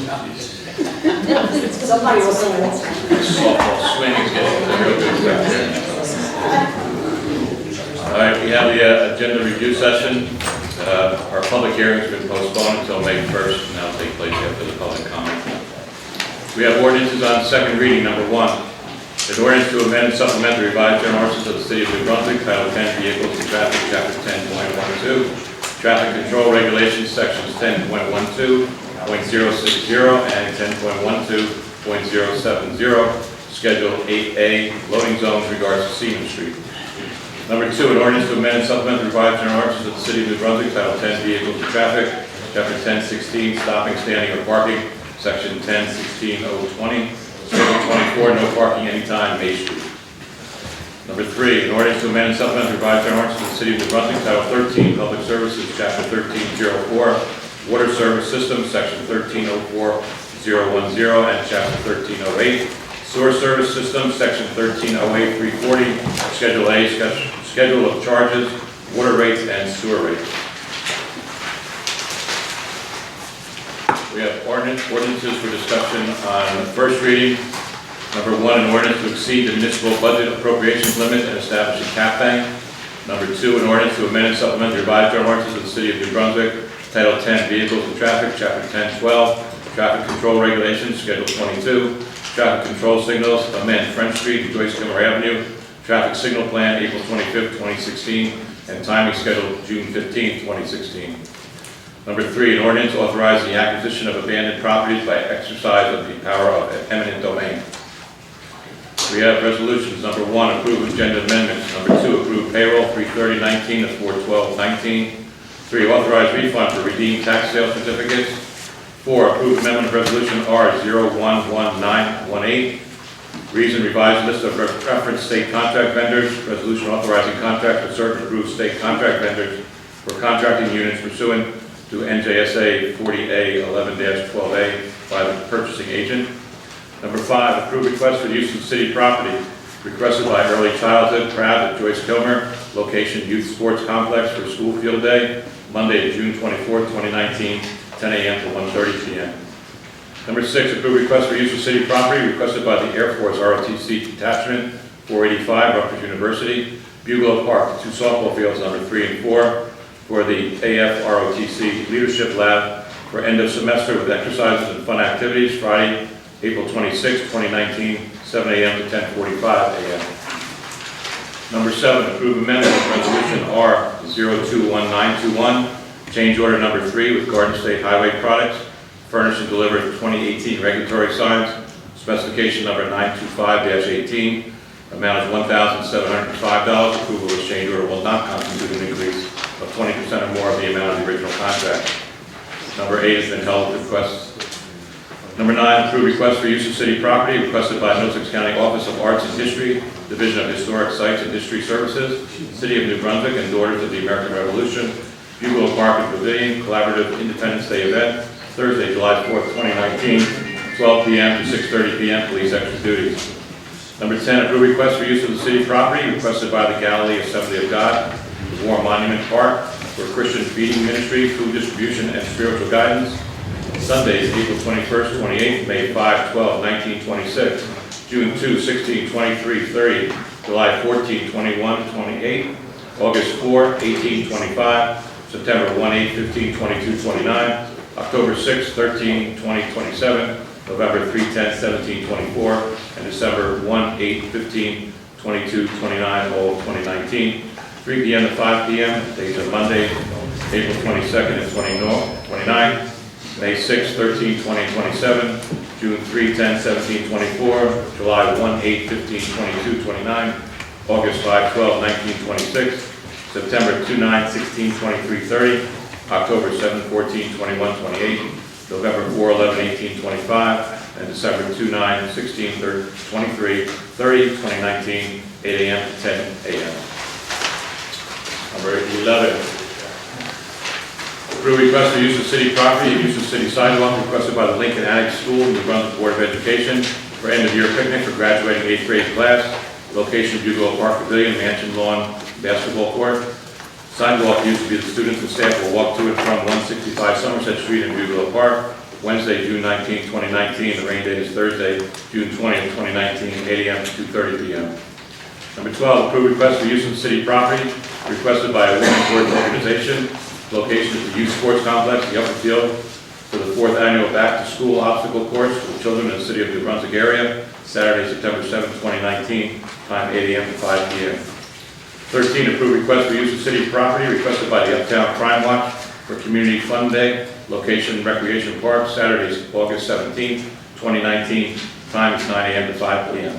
Somebody will say that. Softball swing is getting a real good effect here. All right, we have the agenda review session. Our public hearing has been postponed until May 1st, and that will take place after the public comment. We have ordinances on second reading. Number 1, an ordinance to amend and supplement the revised general ordinances of the City of New Brunswick, Title 10, Vehicles and Traffic, Chapter 10.12, Traffic Control Regulations, Sections 10.12, .060 and 10.12.070, Schedule 8A, loading zones regards to Seaman Street. Number 2, an ordinance to amend and supplement the revised general ordinances of the City of New Brunswick, Title 10, Vehicles and Traffic, Chapter 10.16, Stopping, Standing, or Parking, Section 10.16.020, Schedule 24, no parking anytime, May Street. Number 3, an ordinance to amend and supplement the revised general ordinances of the City of New Brunswick, Title 13, Public Services, Chapter 13.04, Water Service System, Section 13.04.010, and Chapter 13.08, Sewer Service System, Section 13.08.340, Schedule A, Schedule of Charges, Water Rates, and Sewer Rates. We have ordinances for discussion on first reading. Number 1, an ordinance to exceed the municipal budget appropriations limit and establish a cap bank. Number 2, an ordinance to amend and supplement the revised general ordinances of the City of New Brunswick, Title 10, Vehicles and Traffic, Chapter 10.12, Traffic Control Regulations, Schedule 22, Traffic Control Signals, amend French Street and Joyce Kilmer Avenue, Traffic Signal Plan, April 25th, 2016, and timing schedule, June 15th, 2016. Number 3, an ordinance authorizing the acquisition of abandoned properties by exercise of the power of eminent domain. We have resolutions. Number 1, approve agenda amendments. Number 2, approve payroll 3/30/19 to 4/12/19. 3, authorize refund for redeemed tax sale certificates. 4, approve amendment of resolution R011918. Reason revised list of reference state contract vendors. Resolution authorizing contracts with certain approved state contract vendors for contracting units pursuant to NJSA 40A11-12A by the purchasing agent. Number 5, approve request for use of city property requested by Early Childhood Crowd at Joyce Kilmer, location Youth Sports Complex for School Field Day, Monday, June 24th, 2019, 10 a.m. to 1:30 p.m. Number 6, approve request for use of city property requested by the Air Force ROTC Detachment 485, Rutgers University, Bugalo Park, 2 softball fields, number 3 and 4, for the AF ROTC Leadership Lab for end of semester with exercises and fun activities, Friday, April 26, 2019, 7 a.m. to 10:45 a.m. Number 7, approve amendment of resolution R021921, change order number 3 with Garden State Highway Products, furnish and deliver 2018 regulatory signs, specification number 925-18, amount is $1,705. Approval of this change order will not constitute an increase of 20% or more of the amount of the original contract. Number 8 has been held with requests. Number 9, approve request for use of city property requested by Middlesex County Office of Arts and History, Division of Historic Sites and History Services, City of New Brunswick, and Daughters of the American Revolution, Bugalo Park and Pavilion, Collaborative Independence Day event, Thursday, July 4th, 2019, 12 p.m. to 6:30 p.m. Police extra duties. Number 10, approve request for use of the city property requested by the Galilee Assembly of God, the War Monument Park, for Christian feeding ministry, food distribution, and spiritual guidance. Sundays, April 21st, 28th, May 5, 12, 19, 26, June 2, 16, 23, 30, July 14, 21, 28, August 4, 18, 25, September 1, 8, 15, 22, 29, October 6, 13, 20, 27, November 3, 10, 17, 24, and December 1, 8, 15, 22, 29, all of 2019, 3 p.m. to 5 p.m., days are Monday, April 22nd and 29, May 6, 13, 20, 27, June 3, 10, 17, 24, July 1, 8, 15, 22, 29, August 5, 12, 19, 26, September 2, 9, 16, 23, 30, October 7, 14, 21, 28, November 4, 11, 18, 25, and December 2, 9, 16, 23, 30, 2019, 8 a.m. to 10 a.m. Number 11. Approve request for use of city property and use of city sidewalk requested by the Lincoln Annex School, New Brunswick Board of Education for end-of-year picnic for graduating 8th grade class. Location, Bugalo Park Pavilion, Mansion Lawn Basketball Court. Sidewalk use to be the students and staff will walk to and from 165 Somerset Street in Bugalo Park. Wednesday, June 19, 2019. The rain date is Thursday, June 20, 2019, 8 a.m. to 2:30 p.m. Number 12, approve request for use of city property requested by a women's sports organization. Location is the Youth Sports Complex, the Upper Field, for the 4th annual Back to School Obstacle Course for children in the city of New Brunswick area, Saturday, September 7, 2019, time 8 a.m. to 5 p.m. 13, approve request for use of city property requested by the Uptown Crime Watch for Community Fun Day, location Recreation Park, Saturday, August 17, 2019, time is 9 a.m. to 5 p.m.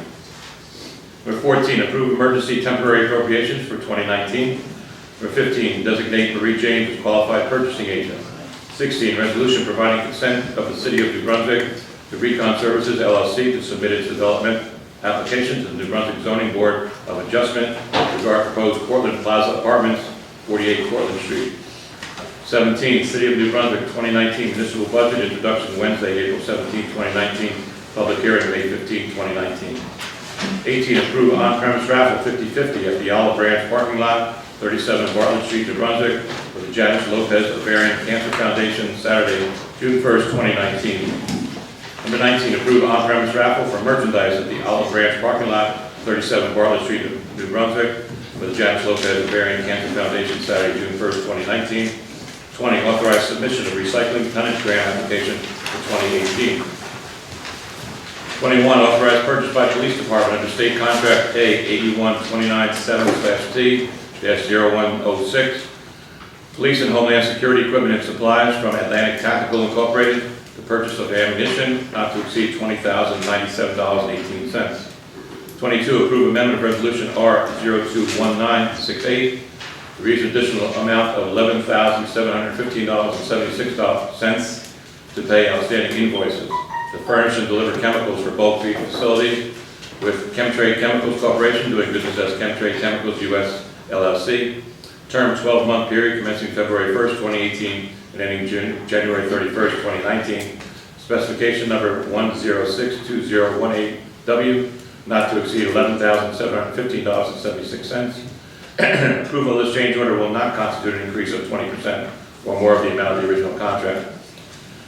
Number 14, approve emergency temporary appropriations for 2019. Number 15, designate Marie James as qualified purchasing agent. 16, resolution providing consent of the City of New Brunswick to Recon Services LLC to submit its development application to the New Brunswick Zoning Board of Adjustment regarding proposed Cortland Plaza Apartments, 48 Cortland Street. 17, City of New Brunswick 2019 Municipal Budget introduction Wednesday, April 17, 2019, public hearing May 15, 2019. 18, approve on-premise raffle 50/50 at the Olive Branch parking lot, 37 Bartlett Street, New Brunswick, with the Janice Lopez Ovarian Cancer Foundation, Saturday, June 1st, 2019. Number 19, approve on-premise raffle for merchandise at the Olive Branch parking lot, 37 Bartlett Street, New Brunswick, with the Janice Lopez Ovarian Cancer Foundation, Saturday, June 1st, 2019. 20, authorize submission of recycling tonnage grant application for 2018. 21, authorized purchase by Police Department under State Contract A 81297/T-0106, Police and Homeland Security Equipment and Supplies from Atlantic Tactical Incorporated, the purchase of ammunition not to exceed $20,097.18. 22, approve amendment of Resolution R021968, to raise an additional amount of $11,715.76 to pay outstanding invoices, to furnish and deliver chemicals for bulk feed facilities with Chemtrade Chemicals Corporation, doing business as Chemtrade Chemicals US LLC. Term 12-month period commencing February 1st, 2018 and ending January 31st, 2019. Specification number 1062018W, not to exceed $11,715.76. Approval of this change order will not constitute an increase of 20% or more of the amount of the original contract.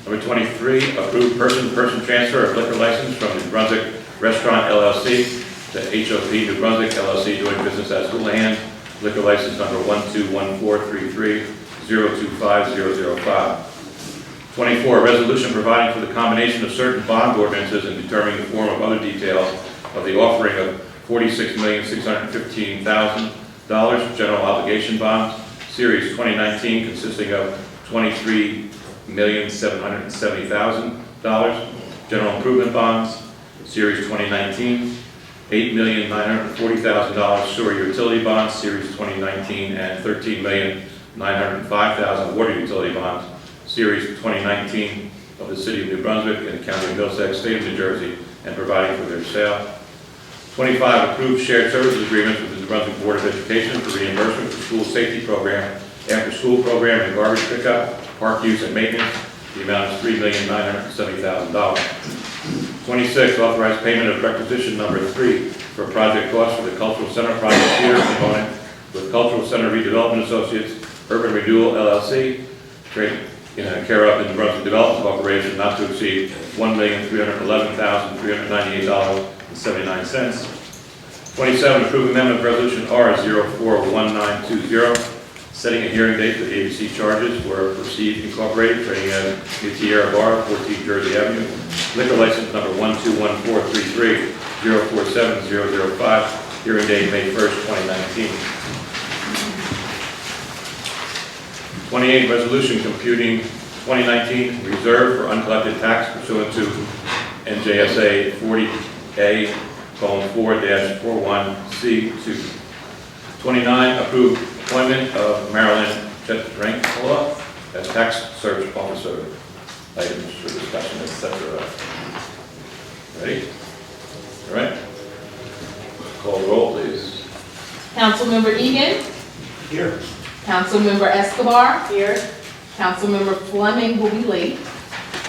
Number 23, approve person-to-person transfer of liquor license from New Brunswick Restaurant LLC to HOP New Brunswick LLC, doing business as Houlihan, liquor license number 1214330250005. 24, resolution providing for the combination of certain bond ordinances and determining the form of other details of the offering of $46,615,000 general obligation bonds, Series 2019, consisting of $23,770,000 general improvement bonds, Series 2019, $8,940,000 sewer utility bonds, Series 2019, and $13,905,000 water utility bonds, Series 2019 of the City of New Brunswick and the County of Middlesex, State of New Jersey, and providing for their sale. 25, approve shared services agreements with the New Brunswick Board of Education for reimbursement for school safety program, after school program and garbage pickup, park use and maintenance. The amount is $3,970,000. 26, authorize payment of requisition number 3 for project costs for the Cultural Center project theater component with Cultural Center Redevelopment Associates, Urban Renewal LLC, care of the New Brunswick Development Corporation, not to exceed $1,311,398.79. 27, approve amendment of resolution R041920, setting a hearing date for the ABC charges for Proceed Incorporated, trading as New Tierra Bar, 14 Jersey Avenue, liquor license number 1214330470005, hearing date May 1st, 2019. 28, resolution computing 2019 reserve for uncollected tax pursuant to NJSA 40A:4-41C2. 29, approve appointment of Marilyn Chetrankola as tax search officer. Items for discussion, etc. Ready? All right. Call the roll, please. Councilmember Egan. Here. Councilmember Escobar. Here. Councilmember Fleming will be late.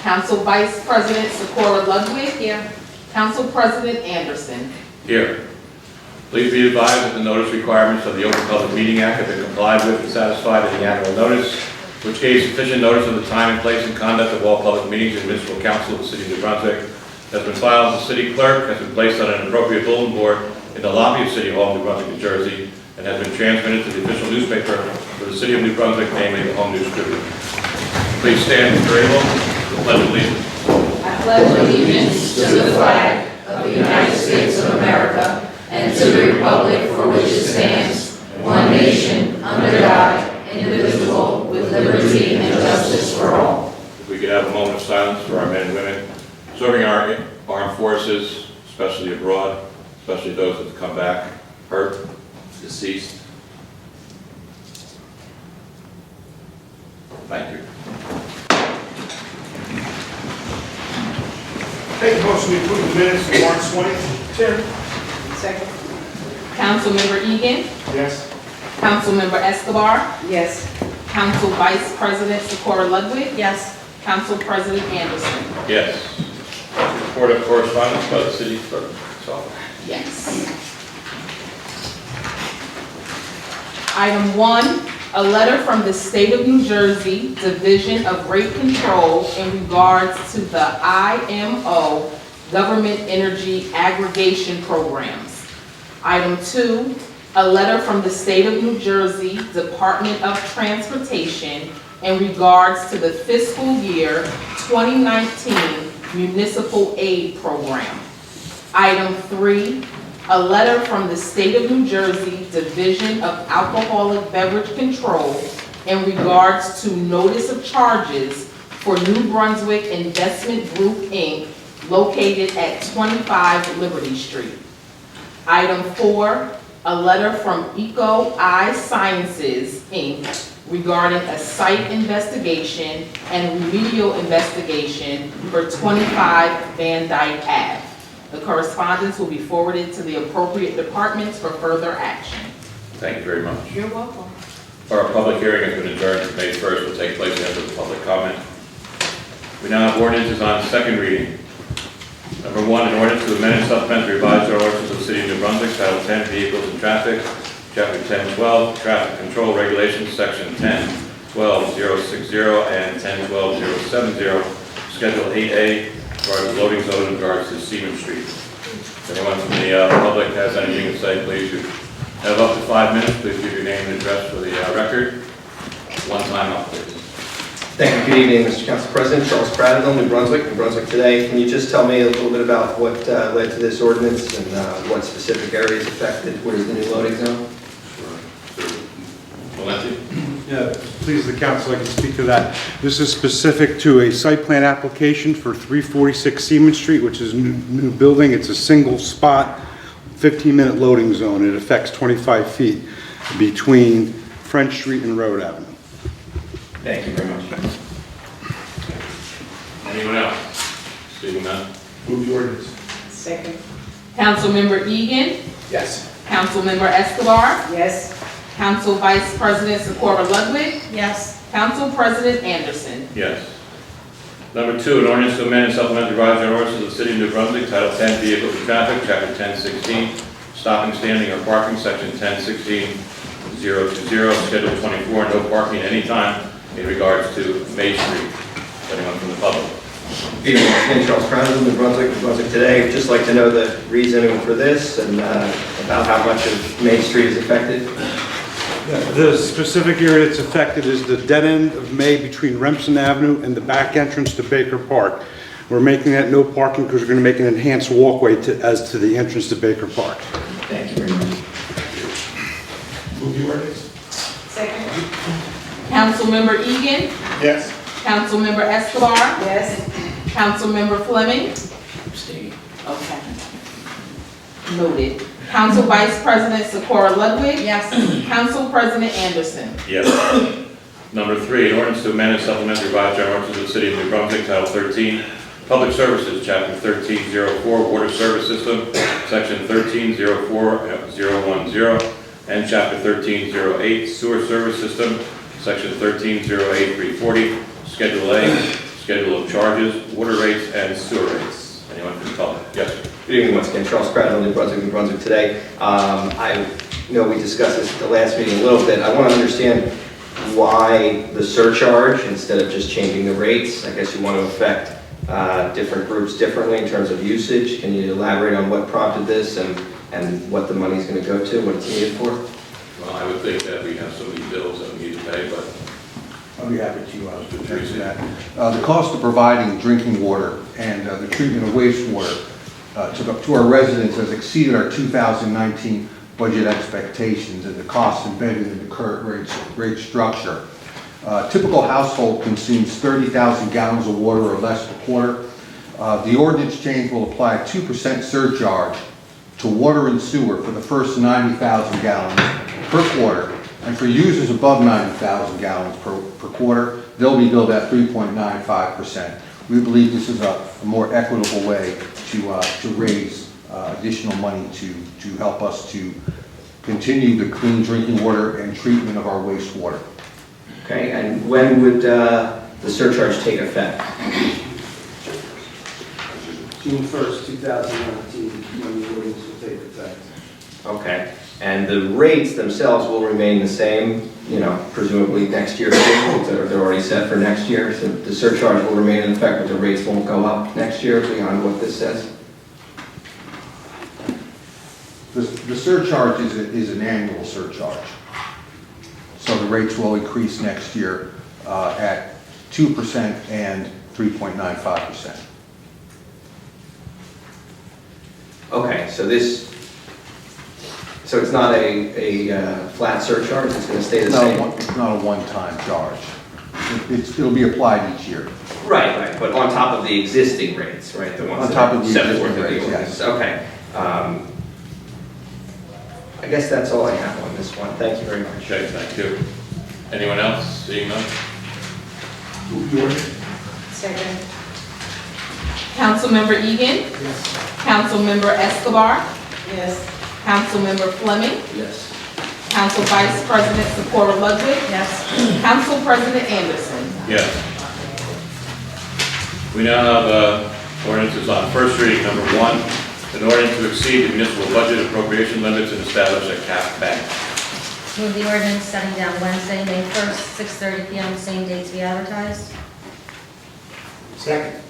Council Vice President Socorro Ludwig. Here. Council President Anderson. Here. Please be advised that the notice requirements of the Open Public Meeting Act have been complied with and satisfied in the annual notice. which gave sufficient notice of the time and place and conduct of all public meetings in municipal council of the city of New Brunswick, has been filed with the city clerk, has been placed on an appropriate bulletin board in the lobby of City Hall, New Brunswick, New Jersey, and has been transmitted to the official newspaper for the city of New Brunswick, namely the Home News Tribune. Please stand if you're able. The Pledge of Allegiance. I pledge allegiance to the flag of the United States of America and to the republic for which it stands, one nation, under God, indivisible, with liberty and justice for all. If we could have a moment of silence for our men and women serving our armed forces, especially abroad, especially those that have come back hurt, deceased. Thank you. Make a motion to approve the minutes for March 20th. Second. Councilmember Egan. Yes. Councilmember Escobar. Yes. Council Vice President Socorro Ludwig. Yes. Council President Anderson. Yes. Report of correspondence by the city clerk's office. Yes. Item 1, a letter from the State of New Jersey Division of Rate Control in regards to the IMO Government Energy Aggregation Programs. Item 2, a letter from the State of New Jersey Department of Transportation in regards to the fiscal year 2019 Municipal Aid Program. Item 3, a letter from the State of New Jersey Division of Alcoholic Beverage Control in regards to notice of charges for New Brunswick Investment Group, Inc., located at 25 Liberty Street. Item 4, a letter from Eco Eye Sciences, Inc., regarding a site investigation and remedial investigation for 25 Van Dyke Ave. The correspondence will be forwarded to the appropriate departments for further action. Thank you very much. You're welcome. Our public hearing has been adjourned to May 1st, will take place after the public comment. We now have ordinances on second reading. Number 1, an ordinance to amend and supplement the revised ordinances of the City of New Brunswick, Title 10, Vehicles and Traffic, Chapter 1012, Traffic Control Regulations, Section 10-12060 and 10-12070, Schedule 8A, regarding the loading zone in regards to Seaman Street. If anyone from the public has anything to say, please. You have up to 5 minutes. Please give your name and address for the record. One time up, please. Thank you. Good evening, Mr. Council President. Charles Prattville, New Brunswick today. Can you just tell me a little bit about what led to this ordinance and what specific areas affected? Where's the new loading zone? Valenti? Yeah, please, the council, I can speak to that. This is specific to a site plan application for 346 Seaman Street, which is a new building. It's a single spot, 15-minute loading zone. It affects 25 feet between French Street and Road Avenue. Thank you very much. Anyone else? Seeing none? Move the ordinance. Second. Councilmember Egan. Yes. Councilmember Escobar. Yes. Council Vice President Socorro Ludwig. Yes. Council President Anderson. Yes. Number 2, an ordinance to amend and supplement the revised ordinances of the City of New Brunswick, Title 10, Vehicles and Traffic, Chapter 1016, Stopping, Standing, or Parking, Section 1016-020, Schedule 24, no parking at any time in regards to May Street. Anyone from the public? Good evening, again, Charles Prattville, New Brunswick today. I'd just like to know the reasoning for this and about how much of Main Street is affected. The specific area that's affected is the dead end of May between Remsen Avenue and the back entrance to Baker Park. We're making that no parking because we're going to make an enhanced walkway as to the entrance to Baker Park. Thank you very much. Move the ordinance. Second. Councilmember Egan. Yes. Councilmember Escobar. Yes. Councilmember Fleming. Abstain. Okay. Noted. Council Vice President Socorro Ludwig. Yes. Council President Anderson. Yes. Number 3, an ordinance to amend and supplement the revised general ordinances of the City of New Brunswick, Title 13, Public Services, Chapter 1304, Water Service System, Section 1304.010, and Chapter 1308, Sewer Service System, Section 1308.340, Schedule A, Schedule of Charges, Water Rates, and Sewer Rates. Anyone from the public? Yes, sir. Good evening once again, Charles Prattville, New Brunswick today. I know we discussed this at the last meeting a little bit. I want to understand why the surcharge instead of just changing the rates? I guess you want to affect different groups differently in terms of usage. Can you elaborate on what prompted this and what the money's going to go to, what it's needed for? Well, I would think that we have so many bills that we need to pay, but I'll be happy to answer that. The cost of providing drinking water and the treatment of wastewater to our residents has exceeded our 2019 budget expectations and the costs embedded in the current rate structure. Typical household consumes 30,000 gallons of water or less per quarter. The ordinance change will apply a 2% surcharge to water and sewer for the first 90,000 gallons per quarter, and for users above 90,000 gallons per quarter, they'll be billed at 3.95%. We believe this is a more equitable way to raise additional money to help us to continue the clean drinking water and treatment of our wastewater. Okay, and when would the surcharge take effect? June 1st, 2019, when the ordinance will take effect. Okay, and the rates themselves will remain the same, you know, presumably next year, they're already set for next year, so the surcharge will remain in effect, but the rates won't go up next year beyond what this says? The surcharge is an annual surcharge. So the rates will increase next year at 2% and 3.95%. Okay, so so it's not a flat surcharge, it's going to stay the same? It's not a one-time charge. It'll be applied each year. Right, but on top of the existing rates, right? The ones On top that of are the set existing forth in the rates, ordinance. yes. Okay. I guess that's all I have on this one. Thank you very much. okay, thank you. Anyone else? Seeing none? Second. Councilmember Egan. Yes. Councilmember Escobar. Yes. Councilmember Fleming. Yes. Council Vice President Socorro Ludwig. Yes. Council President Anderson. Yes. We now have ordinances on first reading. Number 1, an ordinance to exceed the municipal budget appropriation limits and establish a cap bank. Move the ordinance setting down Wednesday, May 1st, 6:30 PM, same date to be advertised. Second.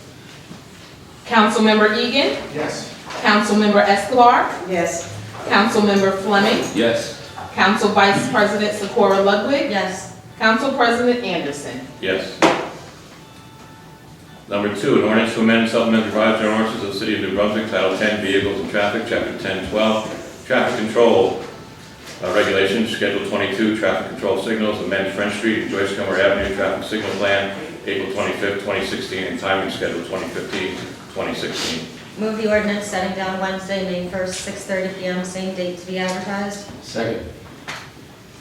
Councilmember Egan. Yes. Councilmember Escobar. Yes. Councilmember Fleming. Yes. Council Vice President Socorro Ludwig. Yes. Council President Anderson. Yes. Number 2, an ordinance to amend and supplement the revised general ordinances of the City of New Brunswick, Title 10, Vehicles and Traffic, Chapter 1012, Traffic Control Regulations, Schedule 22, Traffic Control Signals, amend French Street and Joyce Comer Avenue Traffic Signal Plan, April 25th, 2016, and timing schedule 2015-2016. Move the ordinance setting down Wednesday, May 1st, 6:30 PM, same date to be advertised. Second.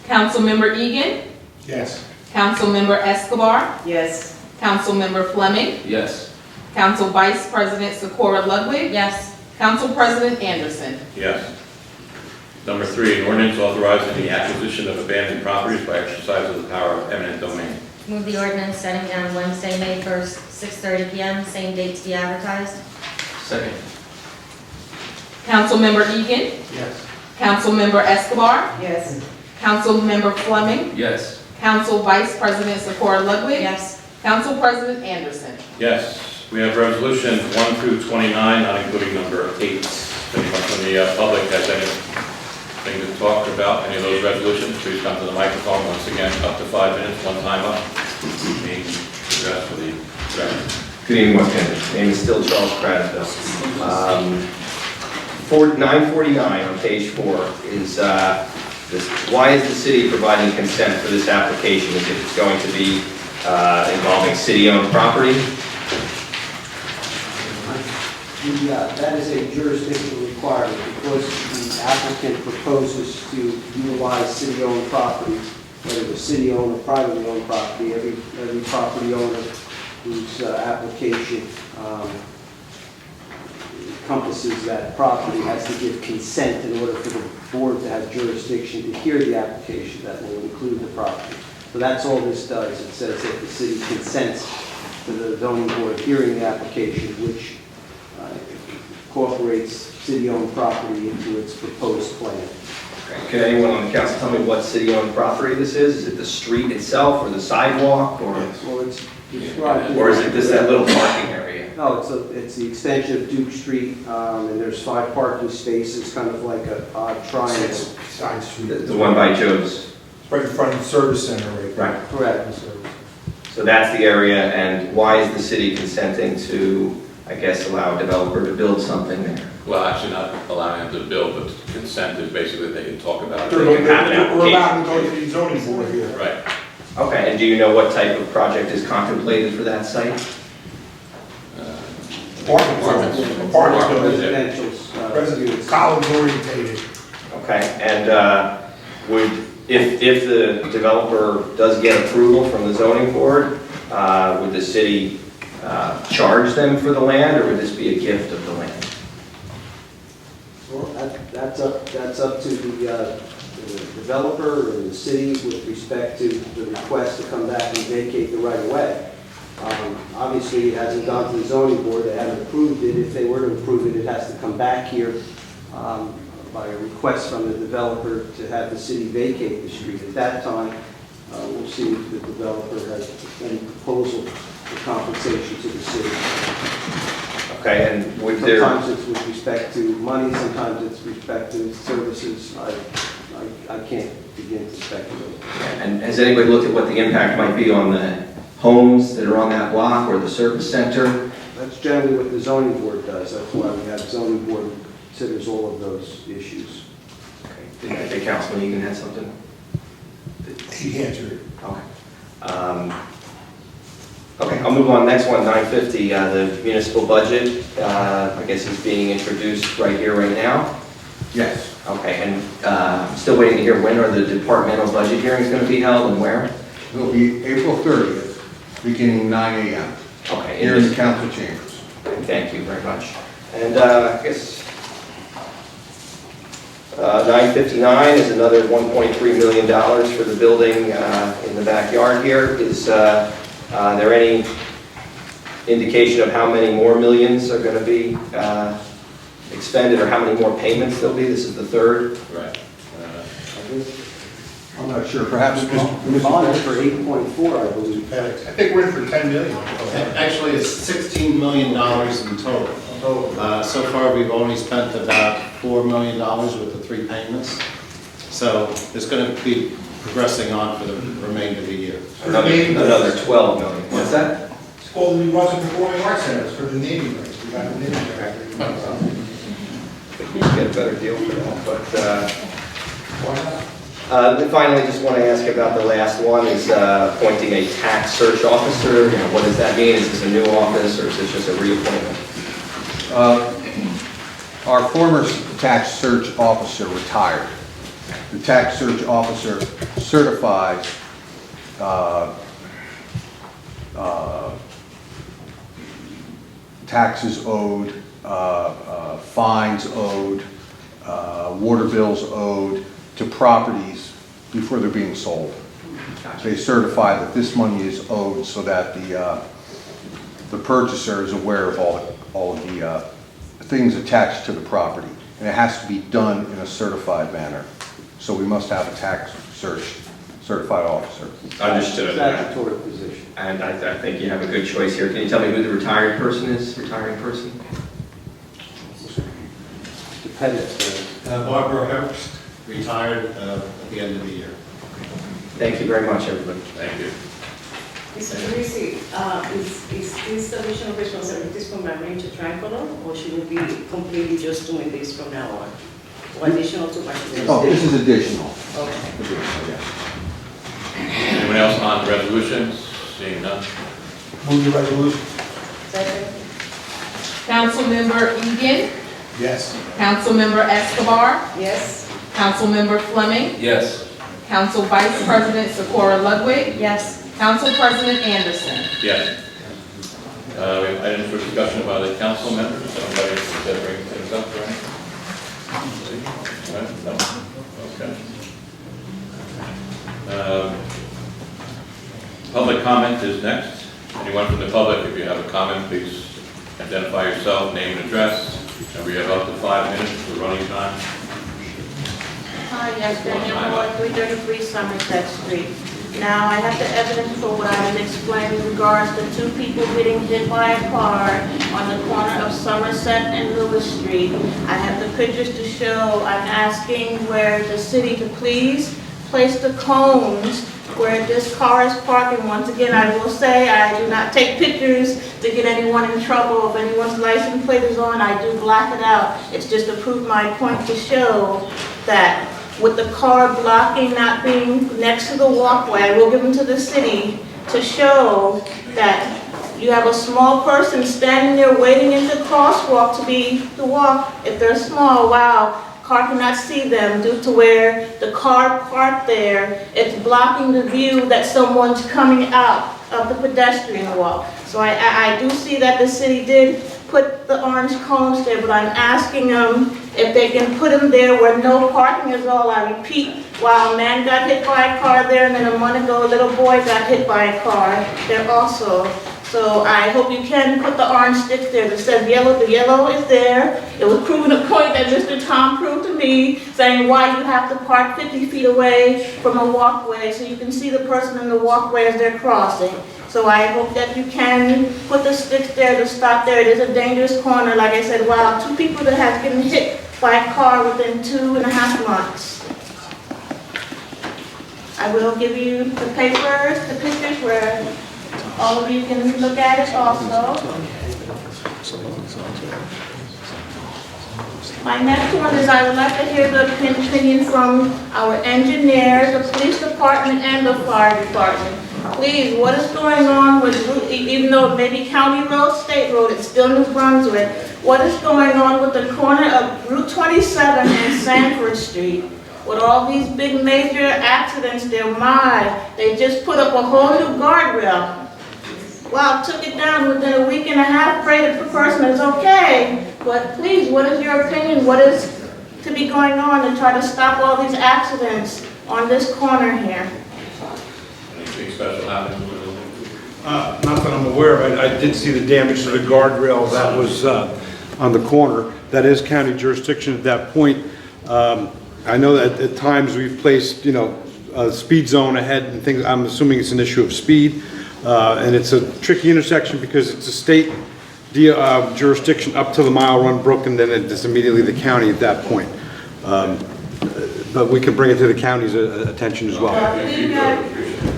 Councilmember Egan. Yes. Councilmember Escobar. Yes. Councilmember Fleming. Yes. Council Vice President Socorro Ludwig. Yes. Council President Anderson. Yes. Number 3, an ordinance authorizing the acquisition of abandoned properties by exercise of the power of eminent domain. Move the ordinance setting down Wednesday, May 1st, 6:30 PM, same date to be advertised. Second. Councilmember Egan. Yes. Councilmember Escobar. Yes. Councilmember Fleming. Yes. Council Vice President Socorro Ludwig. Yes. Council President Anderson. Yes. We have resolutions 1 through 29, not including number 8. If anyone from the public has anything to talk about, any of those resolutions, please come to the microphone. Once again, up to 5 minutes, one time up. Name, address for the record. Good evening, once again. My name is still Charles Prattville. 949 on page 4 is why is the city providing consent for this application if it's going to be involving city-owned property? That is a jurisdictional requirement because the applicant proposes to utilize city-owned property, whether it's city-owned or privately owned property. Every property owner whose application encompasses that property has to give consent in order for the board to have jurisdiction to hear the application. That will include the property. So that's all this does. It says that the city consents to the zoning board hearing the application, which incorporates city-owned property into its proposed plan. Can anyone on the council tell me what city-owned property this is? Is it the street itself or the sidewalk or? Well, it's described. Or is it just that little parking area? No, it's the extension of Duke Street, and there's 5 parking spaces, kind of like a odd triangle. Side street. The one by Joe's? Right in front of the service center right there. Right. Correct. So that's the area, and why is the city consenting to, I guess, allow a developer to build something there? Well, actually not allowing them to build, but consent is basically they can talk about it. We're They can have an about to go application. to the zoning board here. Right. Okay, and do you know what type of project is contemplated for that site? Apartments. Residential Residents, units. college orientated. Okay, and if the developer does get approval from the zoning board, would the city charge them for the land, or would this be a gift of the land? Well, that's up to the developer and the city with respect to the request to come back and vacate the right of way. Obviously, it hasn't gone to the zoning board, they haven't approved it. If they were to approve it, it has to come back here by a request from the developer to have the city vacate the street. At that time, we'll see if the developer has any proposal for compensation to the city. Okay, and would there, Sometimes it's with respect to money, sometimes it's with respect to services. I can't begin to speculate. and has anybody looked at what the impact might be on the homes that are on that block or the service center? That's generally what the zoning board does. That's why we have zoning board who considers all of those issues. Okay, I think Councilman Egan had something? He answered it. Okay. Okay, I'll move on. Next one, 950, the municipal budget, I guess is being introduced right here, right now. Yes. Okay, and I'm still waiting to hear when are the departmental budget hearings going to be held and where? It'll be April 30th, beginning 9 a.m. Okay, here in the council chambers. Thank you very much. And I guess 959 is another $1.3 million for the building in the backyard here. Is there any indication of how many more millions are going to be expended, or how many more payments there'll be? This is the third. Right. I'm not sure, perhaps The bond is for 8.4, I believe. I think we're in for 10 million. Actually, it's $16 million in total. So far, we've only spent about $4 million with the 3 payments. So it's going to be progressing on for the remainder of the year. Another 12 million. What's that? It's called the Brunswick Performing Arts Center. It's for the Navy rights. We got the Navy director. We can get a better deal for that, but Why not? then finally, just want to ask about the last one, is appointing a tax search officer. You know, what does that mean? Is this a new office, or is this just a reappointment? our former tax search officer retired. The tax search officer certifies taxes owed, fines owed, water bills owed to properties before they're being sold. They certify that this money is owed so that the purchaser is aware of all of the things attached to the property. And it has to be done in a certified manner. So we must have a tax search certified officer. Understood. Statutory position. And I think you have a good choice here. Can you tell me who the retiring person is? Retiring person? Dependent. Barbara Herbst retired at the end of the year. Thank you very much, everybody. Thank you. Mr. Parisi, is this additional responsibilities from Marine to Tricolor, or should we be completely just doing this from now on? Or additional to Marine? Oh, this is additional. Okay. Additional, yes. Anyone else on the resolutions? Seeing none. Move the resolution. Second. Councilmember Egan. Yes. Councilmember Escobar. Yes. Councilmember Fleming. Yes. Council Vice President Socorro Ludwig. Yes. Council President Anderson. Yes. We have items for discussion by the council members. Somebody that bring things up, right? Right? No? Okay. Public comment is next. Anyone from the public, if you have a comment, please identify yourself, name and address. And we have up to 5 minutes for running time. Yes, Daniel Moore, 333 Somerset Street. Now, I have the evidence for what I was explaining in regards to two people getting hit by a car on the corner of Somerset and Lewis Street. I have the pictures to show. I'm asking where the city to please place the cones where this car is parking. Once again, I will say I do not take pictures to get anyone in trouble. If anyone's license plate is on, I do black it out. It's just to prove my point to show that with the car blocking, not being next to the walkway, I will give them to the city to show that you have a small person standing there waiting in the crosswalk to walk. If they're small, wow. Car cannot see them due to where the car parked there. It's blocking the view that someone's coming out of the pedestrian walk. So I do see that the city did put the orange cones there, but I'm asking them if they can put them there where no parking is all. I repeat, while a man got hit by a car there, and then a month ago a little boy got hit by a car there also. So I hope you can put the orange sticks there that says yellow. The yellow is there. It was proven a point that Mr. Tom proved to me, saying why you have to park 50 feet away from a walkway so you can see the person in the walkway as they're crossing. So I hope that you can put the sticks there to stop there. It is a dangerous corner. Like I said, wow, two people that have been hit by a car within 2.5 months. I will give you the papers, the pictures where all of you can look at it also. My next one is I would like to hear the opinion from our engineer, the police department, and the fire department. Please, what is going on with, even though it may be county road, state road, it's still New Brunswick, what is going on with the corner of Route 27 and Sanford Street? With all these big major accidents there, they just put up a whole new guardrail. Wow, took it down within a week and a half, prayed that the person is okay. But please, what is your opinion? What is to be going on to try to stop all these accidents on this corner here? Anything special happening with it? Not that I'm aware of. I did see the damage to the guardrail that was on the corner. That is county jurisdiction at that point. I know that at times we've placed, a speed zone ahead and things. I'm assuming it's an issue of speed. And it's a tricky intersection because it's a state jurisdiction up to the Mile Run Brook, and then it's immediately the county at that point. But we can bring it to the county's attention as well.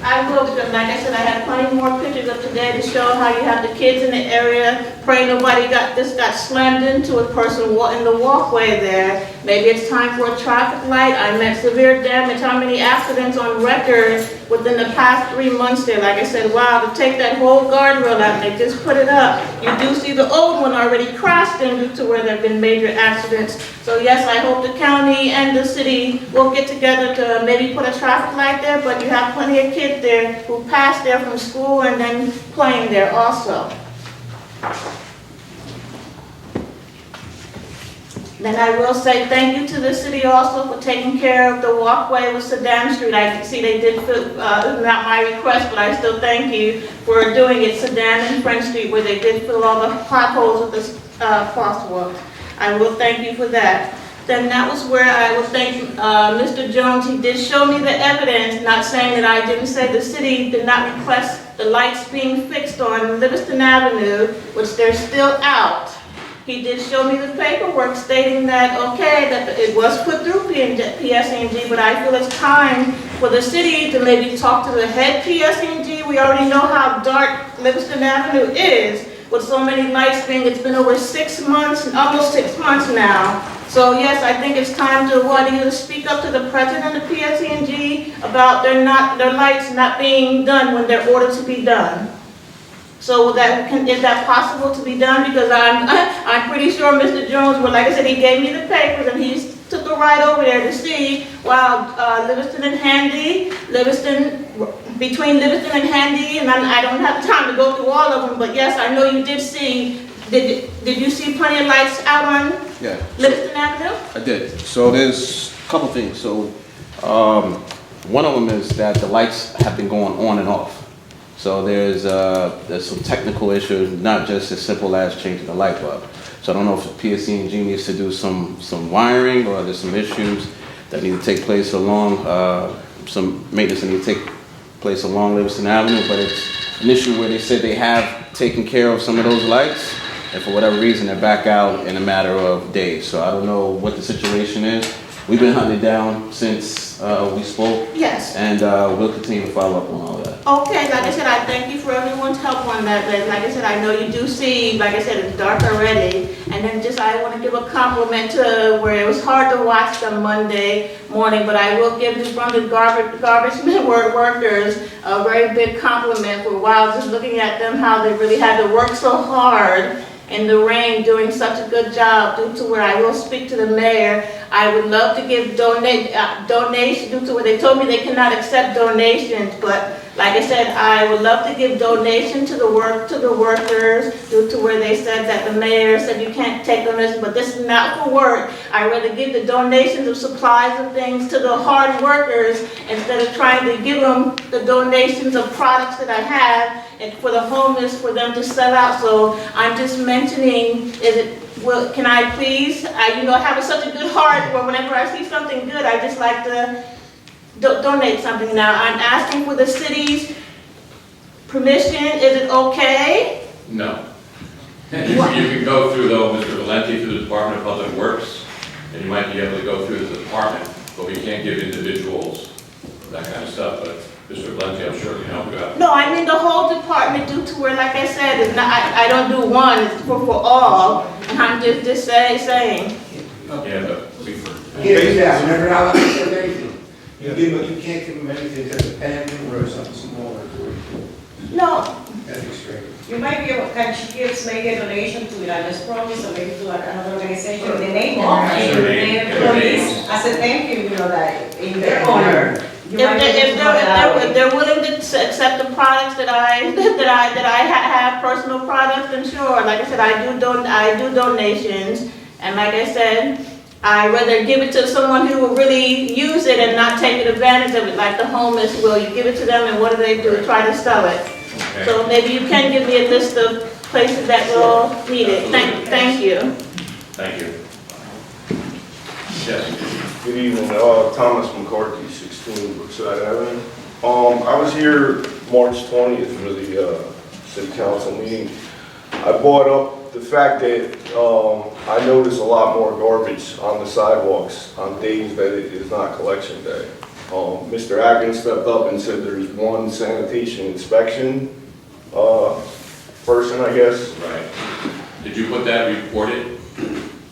I will, because like I said, I had plenty more pictures of today to show how you have the kids in the area, pray nobody got slammed into a person in the walkway there. Maybe it's time for a traffic light. I meant severe damage. How many accidents on record within the past 3 months there? Like I said, wow, to take that whole guardrail out and they just put it up. You do see the old one already crashed in due to where there have been major accidents. So yes, I hope the county and the city will get together to maybe put a traffic light there, but you have plenty of kids there who pass there from school and then playing there also. Then I will say thank you to the city also for taking care of the walkway with Saddam Street. I can see they did fill, not my request, but I still thank you for doing it, Saddam and French Street, where they did fill all the potholes with the crosswalk. I will thank you for that. Then that was where I would thank Mr. Jones. He did show me the evidence, not saying that I didn't say the city did not request the lights being fixed on Livingston Avenue, which they're still out. He did show me the paperwork stating that, okay, that it was put through PSE&G, but I feel it's time for the city to maybe talk to the head PSE&G. We already know how dark Livingston Avenue is, with so many lights being, it's been over 6 months, almost 6 months now. So yes, I think it's time to either speak up to the president of PSE&G about their lights not being done when they're ordered to be done. So is that possible to be done? Because I'm pretty sure Mr. Jones, well, like I said, he gave me the papers and he took a ride over there to see, Livingston and Handy, between Livingston and Handy, and I don't have time to go through all of them, but yes, I know you did see, did you see plenty of lights out on Livingston Avenue? I did. So there's a couple things. So one of them is that the lights have been going on and off. So there's some technical issues, not just as simple as changing the light bulb. So I don't know if PSE&G needs to do some wiring, or there's some issues that need to take place along, some maintenance that need to take place along Livingston Avenue, but it's an issue where they said they have taken care of some of those lights, and for whatever reason, they're back out in a matter of days. So I don't know what the situation is. We've been hunting it down since we spoke, Yes. and we'll continue to follow up on all that. Okay, like I said, I thank you for everyone's help on that, but like I said, I know you do see, like I said, it's dark already. And then just, I want to give a compliment to where it was hard to watch them Monday morning, but I will give the Brunswick garbage men workers a very big compliment for a while, just looking at them, how they really had to work so hard in the rain, doing such a good job, due to where I will speak to the mayor. I would love to give donations, due to where they told me they cannot accept donations, but like I said, I would love to give donations to the workers, due to where they said that the mayor said you can't take donations, but this is not for work. I'd rather give the donations of supplies and things to the hard workers instead of trying to give them the donations of products that I have and for the homeless, for them to sell out. So I'm just mentioning, can I please, have such a good heart where whenever I see something good, I just like to donate something. Now, I'm asking for the city's permission. Is it okay? No. You can go through, though, Mr. Valenti, through the Department of Public Works, and you might be able to go through the department, but we can't give individuals that kind of stuff, but Mr. Valenti, I'm sure can help you out. No, I mean the whole department, due to where, like I said, it's not, I don't do one, it's for all, and I'm just saying. Yeah, but we... Yeah, yeah, never allowed to give anything. You can't give them anything that's a pen or something smaller. No, That's extreme. You might be able, can she give maybe a donation to Miranda's Promise or maybe to another organization with the name on it? Sure, name, Name yeah, Promise, names. as a thank you, that in their honor. if they're willing to accept the products that I have, personal products, then sure. Like I said, I do donations, and like I said, I rather give it to someone who will really use it and not take advantage of it, like the homeless will. You give it to them, and what do? Try to sell it. Okay. So maybe you can give me a list of places that will need it. Thank you. Thank you. Yes. Good evening, Thomas McCarthy, 16 Brookside Avenue. I was here March 20th for the city council meeting. I brought up the fact that I notice a lot more garbage on the sidewalks on days that it is not collection day. Mr. Atkins stepped up and said there's one sanitation inspection person, I guess. Right. Did you put that reported,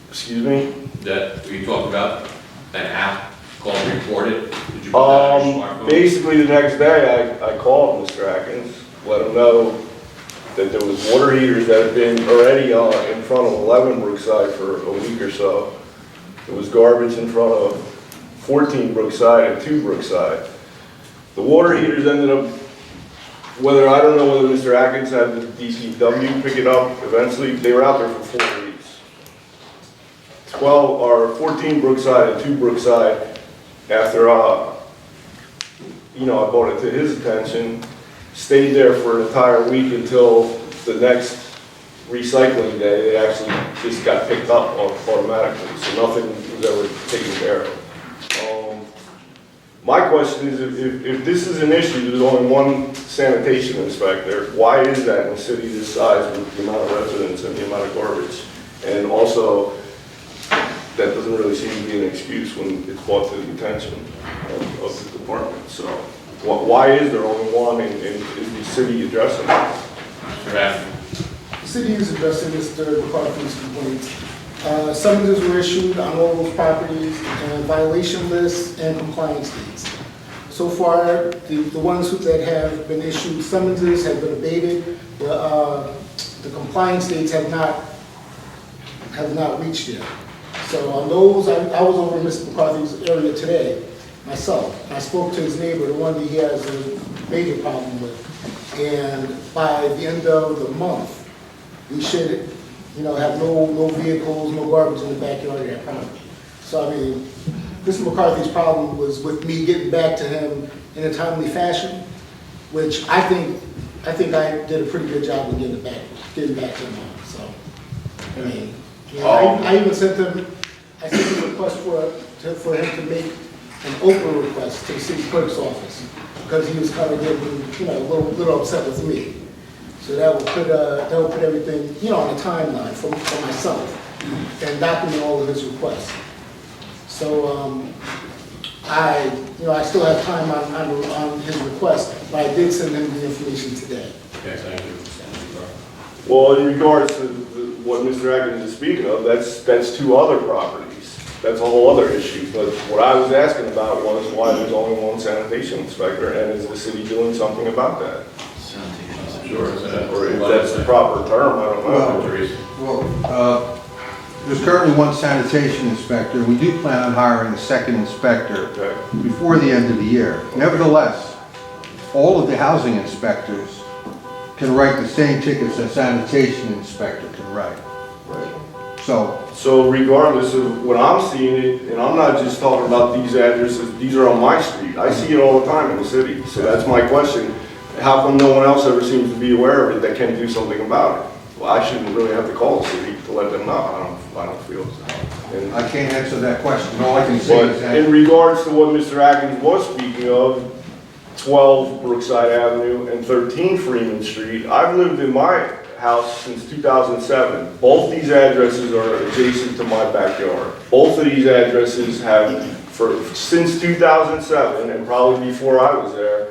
Excuse me? that we talked about, an app called Reported? Did you put that on your smartphone? Basically the next day I called Mr. Atkins, let him know that there was water heaters that had been already in front of 11 Brookside for a week or so. There was garbage in front of 14 Brookside and 2 Brookside. The water heaters ended up, I don't know whether Mr. Atkins had the DCW pick it up eventually, they were out there for 4 weeks. 14 Brookside and 2 Brookside, after, I brought it to his attention, stayed there for an entire week until the next recycling day. They actually just got picked up automatically, so nothing was ever taken care of. My question is, if this is an issue, there's only one sanitation inspector, why is that in a city this size with the amount of residents and the amount of garbage? And also, that doesn't really seem to be an excuse when it's brought to the attention of the department. So why is there only one, and is the city addressing it? Mr. Atkins. The city is addressing Mr. McCarthy's complaints. Summonses were issued on all those properties, and violation lists and compliance dates. So far, the ones that have been issued summonses have been abated. The compliance dates have not reached yet. So on those, I was over in Mr. McCarthy's area today myself. I spoke to his neighbor, the one that he has a major problem with. And by the end of the month, we should, have no vehicles, no garbage in the backyard of that property. So I mean, Mr. McCarthy's problem was with me getting back to him in a timely fashion, which I think I did a pretty good job of getting back to him on. So I mean, I even sent him a request for him to make an open request to the city clerk's office, because he was kind of getting, a little upset with me. So that will put everything, on a timeline for myself, and document all of his requests. So, I still have time on his request, but I did send him the information today. Okay, thank you. Well, in regards to what Mr. Atkins is speaking of, that's two other properties. That's a whole other issue. But what I was asking about was why there's only one sanitation inspector, and is the city doing something about that? Sure. Or if that's the proper term, I don't know. Well, there's currently one sanitation inspector. We do plan on hiring a second inspector Okay. before the end of the year. Nevertheless, all of the housing inspectors can write the same tickets a sanitation inspector can write. Right. So, regardless of when I'm seeing it, and I'm not just talking about these addresses, these are on my street. I see it all the time in the city. So that's my question. How come no one else ever seems to be aware of it that can do something about it? Well, I shouldn't really have to call the city to let them know. I don't feel so. And, I can't answer that question. All I can say but is that... in regards to what Mr. Atkins was speaking of, 12 Brookside Avenue and 13 Freeman Street, I've lived in my house since 2007. Both these addresses are adjacent to my backyard. Both of these addresses have, since 2007, and probably before I was there,